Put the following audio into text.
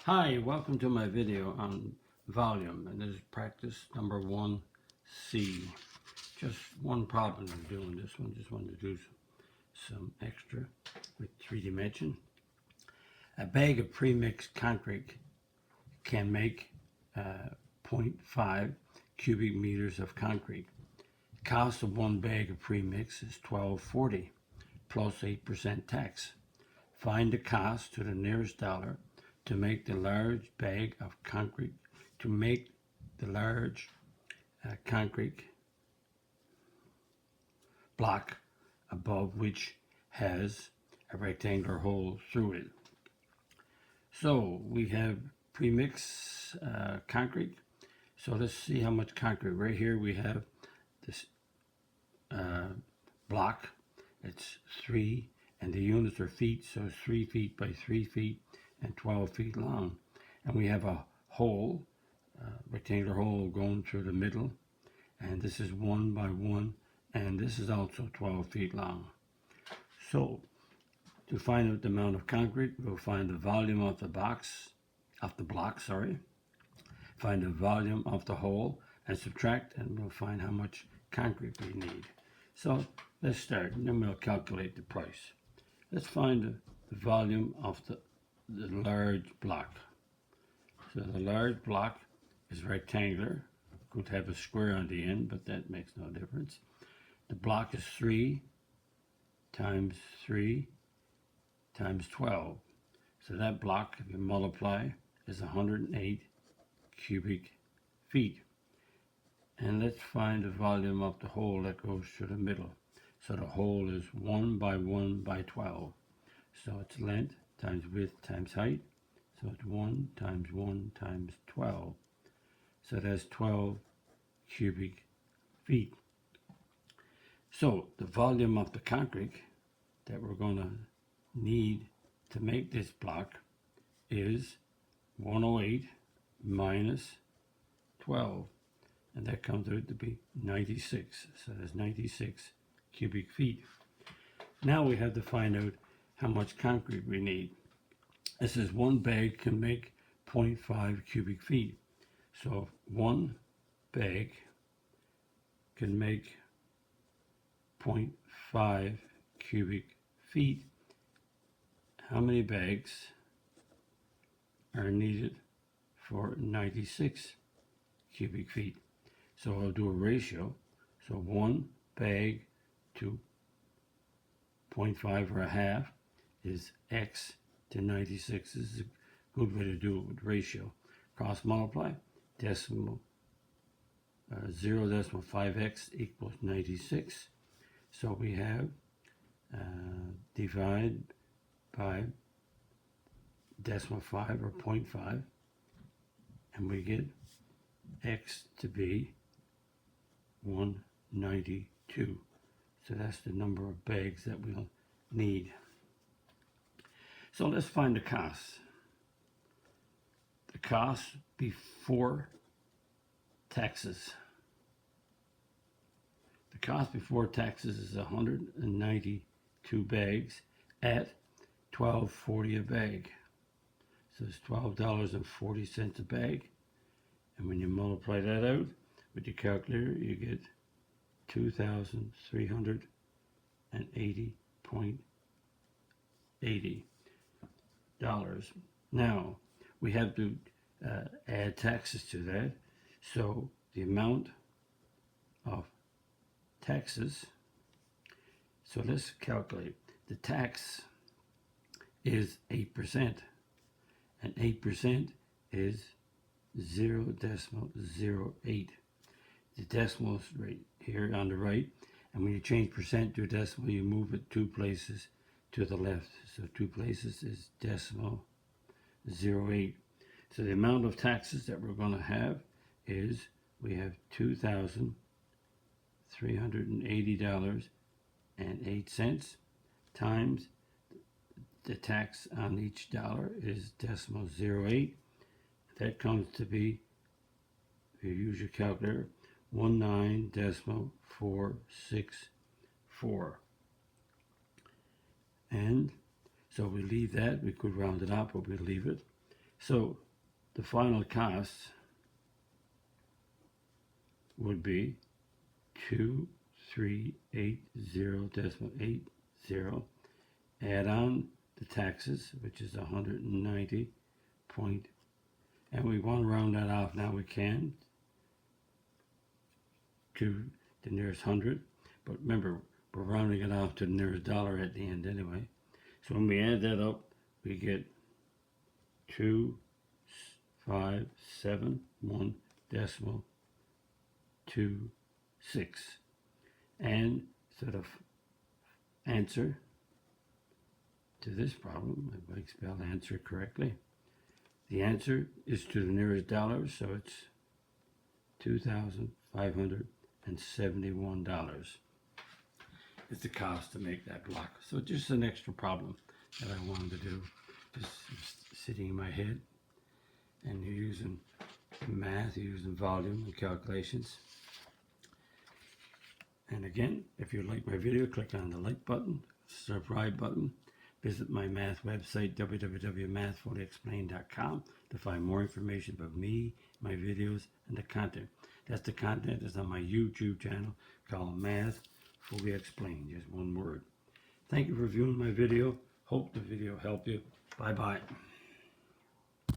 Hi, welcome to my video on volume, and this is practice number 1C. Just one problem I'm doing this one, just wanted to do some extra with 3 dimension. A bag of pre-mixed concrete can make 0.5 cubic meters of concrete. The cost of one bag of pre-mix is $12.40 plus 8% tax. Find the cost to the nearest dollar to make the large bag of concrete, concrete block above which has a rectangular hole through it. So we have premix concrete. So let's see how much concrete. Right here we have this block. It's 3, and the units are feet, so it's 3 feet by 3 feet and 12 feet long. And we have a hole, rectangular hole going through the middle, and this is 1 by 1, and this is also 12 feet long. So to find out the amount of concrete, we'll find the volume of the block, find the volume of the hole and subtract, and we'll find how much concrete we need. So let's start, and then we'll calculate the price. Let's find the volume of the large block. So the large block is rectangular. Could have a square on the end, but that makes no difference. The block is 3 times 3 times 12. So that block, if you multiply, is 108 cubic feet. And let's find the volume of the hole that goes through the middle. So the hole is 1 by 1 by 12. So it's length times width times height. So it's 1 times 1 times 12. So that's 12 cubic feet. So the volume of the concrete that we're going to need to make this block is 108 minus 12. And that comes out to be 96. So that's 96 cubic feet. Now we have to find out how much concrete we need. It says one bag can make 0.5 cubic feet. So one bag can make 0.5 cubic feet. How many bags are needed for 96 cubic feet? So I'll do a ratio. So one bag to 0.5 or a half is x to 96. This is a good way to do it with ratio. Cross multiply, decimal 0.5x equals 96. So we have divide by decimal 5 or 0.5, and we get x to be 192. So that's the number of bags that we'll need. So let's find the cost. The cost before taxes. The cost before taxes is 192 bags at $12.40 a bag. So it's $12.40 a bag. And when you multiply that out with your calculator, you get $2,380.80. Now, we have to add taxes to that. So the amount of taxes, so let's calculate. The tax is 8%, and 8% is 0.08. The decimal is right here on the right, and when you change percent to a decimal, you move it 2 places to the left. So 2 places is decimal 0.8. So the amount of taxes that we're going to have is, we have $2,380.08 times the tax on each dollar is decimal 0.8. That comes to be, if you use your calculator, 19.464. And so we leave that. We could round it up, but we leave it. So the final cost would be 2380.80. Add on the taxes, which is 190 point, and we want to round that off now. We can to the nearest hundred, but remember we're rounding it off to the nearest dollar at the end anyway. So when we add that up, we get 2571.26, and so the answer to this problem, if I spell answer correctly, the answer is to the nearest dollar, so it's $2,571 is the cost to make that block. So just an extra problem that I wanted to do, just sitting in my head, and you're using math, you're using volume and calculations. And again, if you like my video, click on the like button, subscribe button. Visit my math website, www.mathfullyexplained.com, to find more information about me, my videos, and the content. That's the content that's on my YouTube channel called Math Fully Explained, just one word. Thank you for viewing my video. Hope the video helped you. Bye-bye.